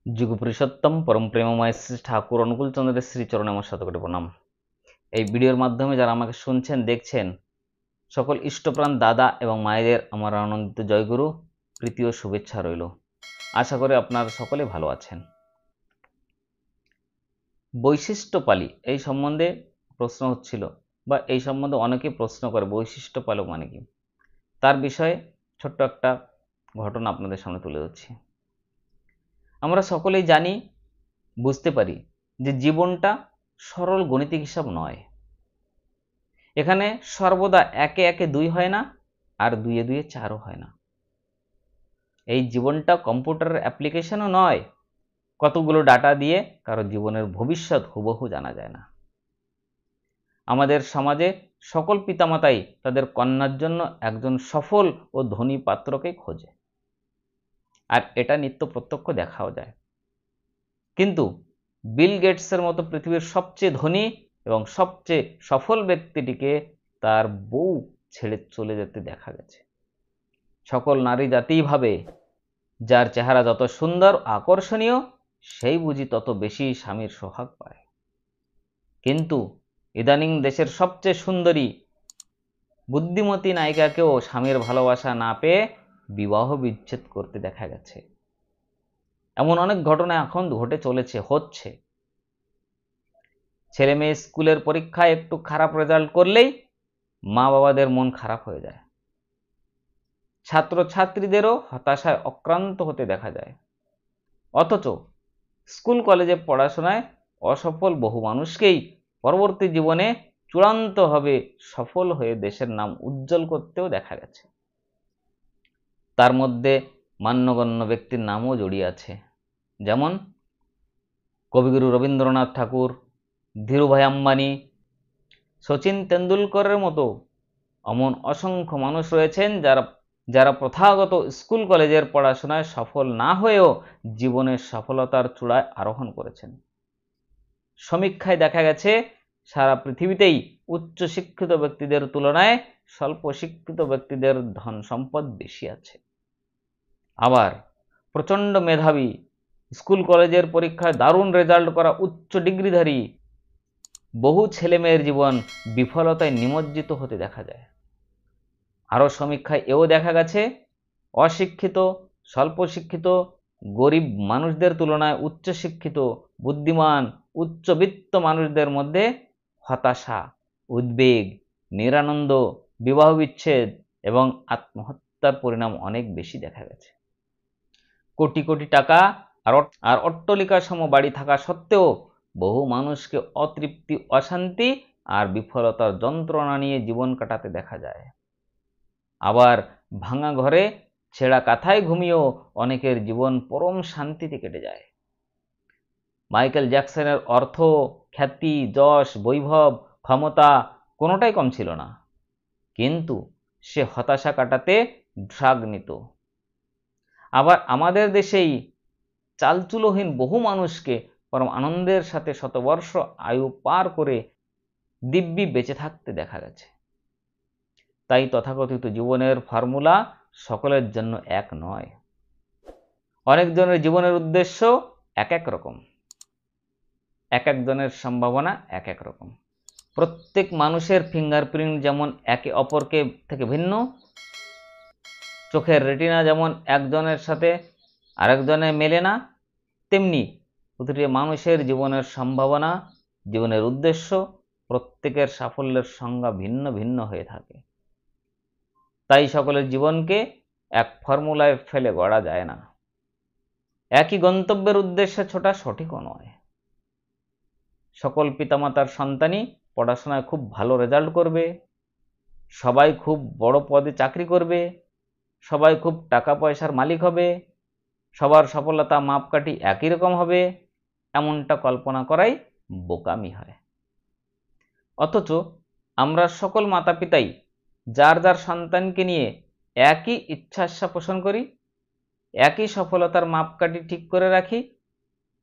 যুগপুরুষোত্তম পরম প্রেমময় শ্রী ঠাকুর অনুকূল চন্দ্রের শ্রীচরণে আমার শতকোটি প্রণাম। এই ভিডিওর মাধ্যমে যারা আমাকে শুনছেন দেখছেন সকল ইষ্টপ্রাণ দাদা এবং মায়েদের আমার আনন্দিত জয়গুরু প্রীতি ও শুভেচ্ছা রইল। আশা করি আপনারা সকলে ভালো আছেন। বৈশিষ্ট্যপালী এই সম্বন্ধে প্রশ্ন হচ্ছিল, বা এই সম্বন্ধে অনেকে প্রশ্ন করে বৈশিষ্ট্যপালক মানে কি। তার বিষয়ে ছোট্ট একটা ঘটনা আপনাদের সামনে তুলে ধরছি। আমরা সকলেই জানি, বুঝতে পারি যে জীবনটা সরল গণিতিক হিসাব নয়। এখানে সর্বদা একে একে দুই হয় না, আর দুইয়ে দুইয়ে চারও হয় না। এই জীবনটা কম্পিউটারের অ্যাপ্লিকেশনও নয়। কতগুলো ডাটা দিয়ে কারো জীবনের ভবিষ্যৎ হুবহু জানা যায় না। আমাদের সমাজে সকল পিতামাতাই তাদের কন্যার জন্য একজন সফল ও ধনী পাত্রকে খোঁজে, আর এটা নিত্য প্রত্যক্ষ দেখাও যায়। কিন্তু বিল গেটসের মতো পৃথিবীর সবচেয়ে ধনী এবং সবচেয়ে সফল ব্যক্তিটিকে তার বউ ছেড়ে চলে যেতে দেখা গেছে। সকল নারী জাতিই ভাবে যার চেহারা যত সুন্দর আকর্ষণীয় সেই বুঝি তত বেশি স্বামীর সোহাগ পায়। কিন্তু ইদানিং দেশের সবচেয়ে সুন্দরী বুদ্ধিমতী নায়িকাকেও স্বামীর ভালোবাসা না পেয়ে বিবাহ বিচ্ছেদ করতে দেখা গেছে। এমন অনেক ঘটনা এখন ঘটে চলেছে, হচ্ছে। ছেলে মেয়ে স্কুলের পরীক্ষায় একটু খারাপ রেজাল্ট করলেই মা বাবাদের মন খারাপ হয়ে যায়। ছাত্রছাত্রীদেরও হতাশায় অক্রান্ত হতে দেখা যায়। অথচ স্কুল কলেজে পড়াশোনায় অসফল বহু মানুষকেই পরবর্তী জীবনে চূড়ান্তভাবে সফল হয়ে দেশের নাম উজ্জ্বল করতেও দেখা গেছে। তার মধ্যে মান্যগণ্য ব্যক্তির নামও জড়িয়ে আছে, যেমন কবিগুরু রবীন্দ্রনাথ ঠাকুর, ধীরুভাই আম্বানি, সচিন তেন্ডুলকরের মতো এমন অসংখ্য মানুষ রয়েছেন যারা প্রথাগত স্কুল কলেজের পড়াশোনায় সফল না হয়েও জীবনের সফলতার চূড়ায় আরোহণ করেছেন। সমীক্ষায় দেখা গেছে সারা পৃথিবীতেই উচ্চ শিক্ষিত ব্যক্তিদের তুলনায় স্বল্প শিক্ষিত ব্যক্তিদের ধন সম্পদ বেশি আছে। আবার প্রচণ্ড মেধাবী, স্কুল কলেজের পরীক্ষায় দারুণ রেজাল্ট করা উচ্চ ডিগ্রিধারী বহু ছেলেমেয়ের জীবন বিফলতায় নিমজ্জিত হতে দেখা যায়। আরও সমীক্ষায় এও দেখা গেছে অশিক্ষিত, স্বল্প শিক্ষিত, গরিব মানুষদের তুলনায় উচ্চশিক্ষিত, বুদ্ধিমান, উচ্চবিত্ত মানুষদের মধ্যে হতাশা, উদ্বেগ, নিরানন্দ, বিবাহ বিচ্ছেদ এবং আত্মহত্যার পরিণাম অনেক বেশি দেখা গেছে। কোটি কোটি টাকা আর অট্টালিকা সম বাড়ি থাকা সত্ত্বেও বহু মানুষকে অতৃপ্তি, অশান্তি আর বিফলতার যন্ত্রণা নিয়ে জীবন কাটাতে দেখা যায়। আবার ভাঙা ঘরে ছেঁড়া কাঁথায় ঘুমিয়েও অনেকের জীবন পরম শান্তিতে কেটে যায়। মাইকেল জ্যাকসনের অর্থ, খ্যাতি, যশ, বৈভব, ক্ষমতা কোনোটাই কম ছিল না, কিন্তু সে হতাশা কাটাতে ড্রাগ নিত। আবার আমাদের দেশেই চালচুলোহীন বহু মানুষকে পরম আনন্দের সাথে শতবর্ষ আয়ু পার করে দিব্যি বেঁচে থাকতে দেখা গেছে। তাই তথাকথিত জীবনের ফর্মুলা সকলের জন্য এক নয়। অনেকজনের জীবনের উদ্দেশ্য এক এক রকম, এক একজনের সম্ভাবনা এক এক রকম। প্রত্যেক মানুষের ফিঙ্গারপ্রিন্ট যেমন একে অপরকে থেকে ভিন্ন, চোখের রেটিনা যেমন একজনের সাথে আরেকজনের মেলে না, তেমনি প্রতিটি মানুষের জীবনের সম্ভাবনা, জীবনের উদ্দেশ্য, প্রত্যেকের সাফল্যের সংজ্ঞা ভিন্ন ভিন্ন হয়ে থাকে। তাই সকলের জীবনকে এক ফর্মুলায় ফেলে গড়া যায় না। একই গন্তব্যের উদ্দেশ্যে ছোটা সঠিকও নয়। সকল পিতামাতার সন্তানই পড়াশোনায় খুব ভালো রেজাল্ট করবে, সবাই খুব বড় পদে চাকরি করবে, সবাই খুব টাকা পয়সার মালিক হবে, সবার সফলতা মাপকাঠি একই রকম হবে, এমনটা কল্পনা করাই বোকামি হয়। অথচ আমরা সকল মাতা পিতাই যার যার সন্তানকে নিয়ে একই ইচ্ছা পোষণ করি, একই সফলতার মাপকাঠি ঠিক করে রাখি।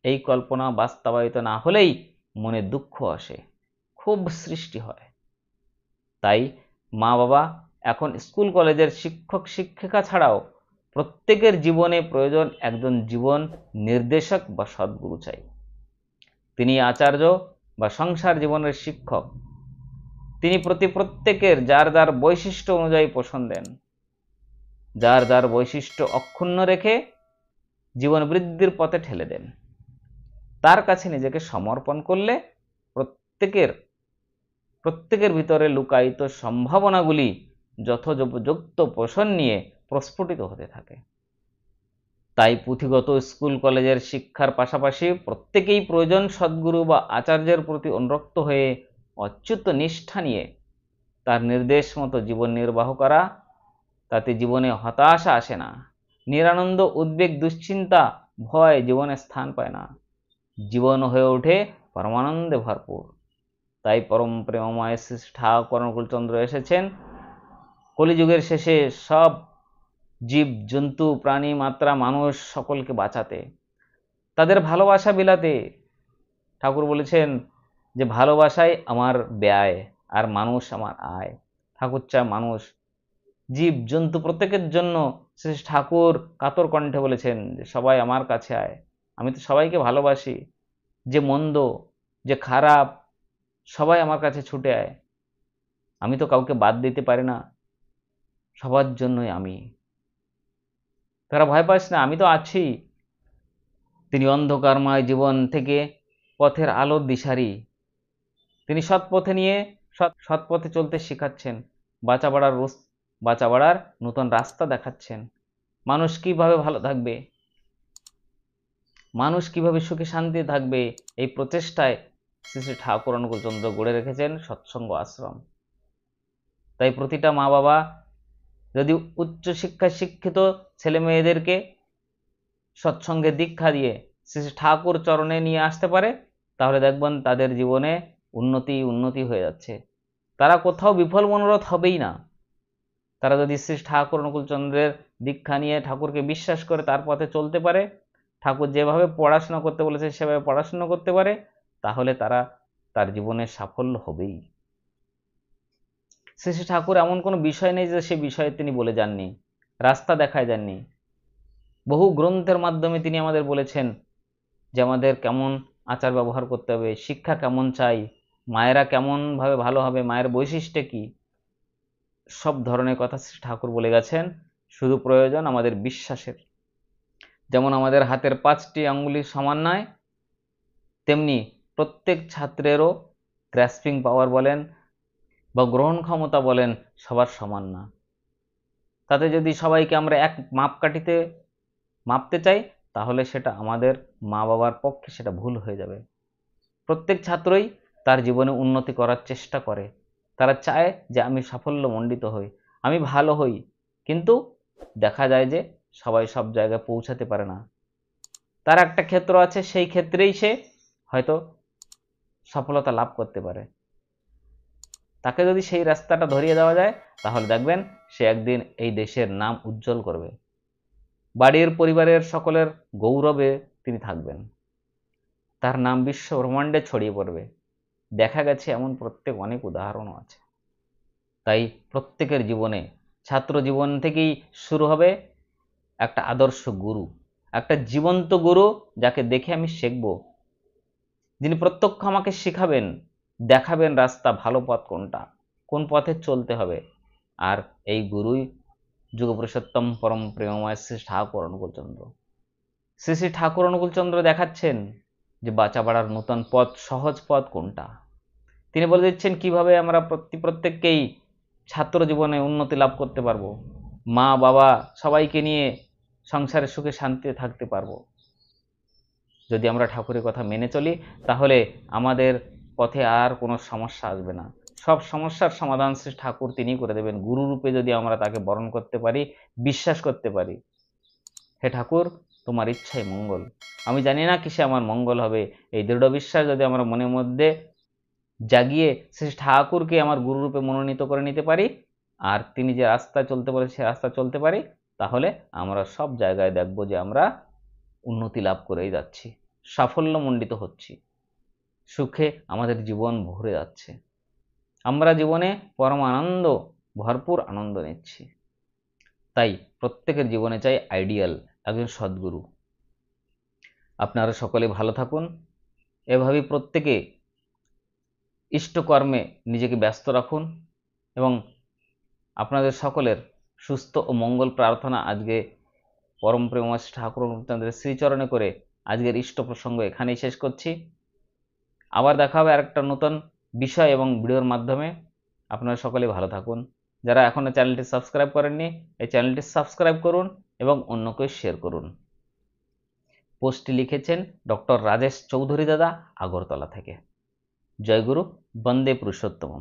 এই কল্পনা বাস্তবায়িত না হলেই মনে দুঃখ আসে, ক্ষোভ সৃষ্টি হয়। তাই মা বাবা এখন স্কুল কলেজের শিক্ষক শিক্ষিকা ছাড়াও প্রত্যেকের জীবনে প্রয়োজন একজন জীবন নির্দেশক বা সদ্গুরু চাই। তিনি আচার্য বা সংসার জীবনের শিক্ষক। তিনি প্রত্যেকের যার যার বৈশিষ্ট্য অনুযায়ী পোষণ দেন, যার যার বৈশিষ্ট্য অক্ষুণ্ণ রেখে জীবন বৃদ্ধির পথে ঠেলে দেন। তার কাছে নিজেকে সমর্পণ করলে প্রত্যেকের ভিতরে লুকায়িত সম্ভাবনাগুলি যথোপযুক্ত পোষণ নিয়ে প্রস্ফুটিত হতে থাকে। তাই পুঁথিগত স্কুল কলেজের শিক্ষার পাশাপাশি প্রত্যেকেই প্রয়োজন সদ্গুরু বা আচার্যের প্রতি অনুরক্ত হয়ে অচ্যুত নিষ্ঠা নিয়ে তার নির্দেশ মতো জীবন নির্বাহ করা। তাতে জীবনে হতাশা আসে না, নিরানন্দ, উদ্বেগ, দুশ্চিন্তা, ভয় জীবনে স্থান পায় না। জীবন হয়ে ওঠে পরমানন্দে ভরপুর। তাই পরম প্রেমময় শ্রী ঠাকুর অনুকূলচন্দ্র এসেছেন কলিযুগের শেষে সব জীব জন্তু প্রাণী মাত্রা মানুষ সকলকে বাঁচাতে, তাদের ভালোবাসা বিলাতে। ঠাকুর বলেছেন যে ভালোবাসাই আমার ব্যয় আর মানুষ আমার আয়। ঠাকুর চায় মানুষ, জীব জন্তু প্রত্যেকের জন্য শ্রী ঠাকুর কাতর কণ্ঠে বলেছেন যে সবাই আমার কাছে আয়, আমি তো সবাইকে ভালোবাসি। যে মন্দ, যে খারাপ, সবাই আমার কাছে ছুটে আয়, আমি তো কাউকে বাদ দিতে পারি না, সবার জন্যই আমি। তারা ভয় পাস না, আমি তো আছি। তিনি অন্ধকারময় জীবন থেকে পথের আলোর দিশারি। তিনি সৎ পথে চলতে শেখাচ্ছেন, বাঁচা বাড়ার নতুন রাস্তা দেখাচ্ছেন। মানুষ কিভাবে ভালো থাকবে, মানুষ কিভাবে সুখে শান্তি থাকবে, এই প্রচেষ্টায় শ্রী শ্রী ঠাকুর অনুকূলচন্দ্র গড়ে রেখেছেন সৎসঙ্গ আশ্রম। তাই প্রতিটা মা বাবা যদি উচ্চ শিক্ষায় শিক্ষিত ছেলে মেয়েদেরকে সৎসঙ্গে দীক্ষা দিয়ে শ্রী শ্রী ঠাকুর চরণে নিয়ে আসতে পারে, তাহলে দেখবেন তাদের জীবনে উন্নতি হয়ে যাচ্ছে। তারা কোথাও বিফল মনোরথ হবেই না। তারা যদি শ্রী ঠাকুর অনুকূলচন্দ্রের দীক্ষা নিয়ে ঠাকুরকে বিশ্বাস করে তার পথে চলতে পারে, ঠাকুর যেভাবে পড়াশোনা করতে বলেছে সেভাবে পড়াশোনা করতে পারে, তাহলে তার জীবনে সাফল্য হবেই। শ্রী শ্রী ঠাকুর এমন কোনো বিষয় নেই যে সে বিষয়ে তিনি বলে যাননি, রাস্তা দেখায় যাননি। বহু গ্রন্থের মাধ্যমে তিনি আমাদের বলেছেন যে আমাদের কেমন আচার ব্যবহার করতে হবে, শিক্ষা কেমন চাই, মায়েরা কেমন ভাবে ভালো হবে, মায়ের বৈশিষ্ট্য কি, সব ধরনের কথা শ্রী ঠাকুর বলে গেছেন। শুধু প্রয়োজন আমাদের বিশ্বাসের। যেমন আমাদের হাতের 5টি আঙ্গুলি সমান নয়, তেমনি প্রত্যেক ছাত্রেরও গ্রাস্পিং পাওয়ার বলেন বা গ্রহণ ক্ষমতা বলেন সবার সমান না। তাতে যদি সবাইকে আমরা এক মাপকাঠিতে মাপতে চাই, তাহলে সেটা আমাদের মা বাবার পক্ষে সেটা ভুল হয়ে যাবে। প্রত্যেক ছাত্রই তার জীবনে উন্নতি করার চেষ্টা করে, তারা চায় যে আমি সাফল্যমণ্ডিত হই, আমি ভালো হই, কিন্তু দেখা যায় যে সবাই সব জায়গায় পৌঁছাতে পারে না। তার একটা ক্ষেত্র আছে, সেই ক্ষেত্রেই সে হয়তো সফলতা লাভ করতে পারে। তাকে যদি সেই রাস্তাটা ধরিয়ে দেওয়া যায়, তাহলে দেখবেন সে একদিন এই দেশের নাম উজ্জ্বল করবে, বাড়ির পরিবারের সকলের গৌরবে তিনি থাকবেন, তার নাম বিশ্ব ব্রহ্মাণ্ডে ছড়িয়ে পড়বে। দেখা গেছে এমন অনেক উদাহরণও আছে। তাই প্রত্যেকের জীবনে ছাত্র জীবন থেকেই শুরু হবে একটা আদর্শ গুরু, একটা জীবন্ত গুরু যাকে দেখে আমি শিখব, যিনি প্রত্যক্ষ আমাকে শেখাবেন, দেখাবেন রাস্তা, ভালো পথ কোনটা, কোন পথে চলতে হবে। আর এই গুরুই যুগপুরুষোত্তম পরম প্রেমময় শ্রী ঠাকুর অনুকূলচন্দ্র। শ্রী শ্রী ঠাকুর অনুকূলচন্দ্র দেখাচ্ছেন যে বাঁচা বাড়ার নতুন পথ, সহজ পথ কোনটা। তিনি বলে দিচ্ছেন কিভাবে আমরা প্রত্যেককেই ছাত্র জীবনে উন্নতি লাভ করতে পারবো, মা বাবা সবাইকে নিয়ে সংসারে সুখে শান্তিতে থাকতে পারবো। যদি আমরা ঠাকুরের কথা মেনে চলি, তাহলে আমাদের পথে আর কোনো সমস্যা আসবে না। সব সমস্যার সমাধান শ্রী ঠাকুর তিনি করে দেবেন, গুরু রূপে যদি আমরা তাকে বরণ করতে পারি, বিশ্বাস করতে পারি। হে ঠাকুর, তোমার ইচ্ছাই মঙ্গল, আমি জানি না কিসে আমার মঙ্গল হবে। এই দৃঢ় বিশ্বাস যদি আমরা মনের মধ্যে জাগিয়ে শ্রী ঠাকুরকে আমার গুরু রূপে মনোনীত করে নিতে পারি, আর তিনি যে রাস্তায় চলতে বলে সে রাস্তা চলতে পারি, তাহলে আমরা সব জায়গায় দেখব যে আমরা উন্নতি লাভ করেই যাচ্ছি, সাফল্যমণ্ডিত হচ্ছি, সুখে আমাদের জীবন ভরে যাচ্ছে, আমরা জীবনে পরম আনন্দ, ভরপুর আনন্দ নিচ্ছি। তাই প্রত্যেকের জীবনে চাই আইডিয়াল একজন সদ্গুরু। আপনারা সকলে ভালো থাকুন, এভাবেই প্রত্যেকে ইষ্টকর্মে নিজেকে ব্যস্ত রাখুন এবং আপনাদের সকলের সুস্থ ও মঙ্গল প্রার্থনা আজকে পরম প্রেমময় ঠাকুর অনুকূলচন্দ্রের শ্রীচরণে করে আজকের ইষ্ট প্রসঙ্গ এখানেই শেষ করছি। আবার দেখা হবে আরেকটা নতুন বিষয় এবং ভিডিওর মাধ্যমে। আপনারা সকলে ভালো থাকুন। যারা এখনও চ্যানেলটি সাবস্ক্রাইব করেননি, এই চ্যানেলটি সাবস্ক্রাইব করুন এবং অন্যকে শেয়ার করুন। পোস্টটি লিখেছেন ডক্টর রাজেশ চৌধুরী দাদা, আগরতলা থেকে। জয় গুরু, বন্দে পুরুষোত্তম।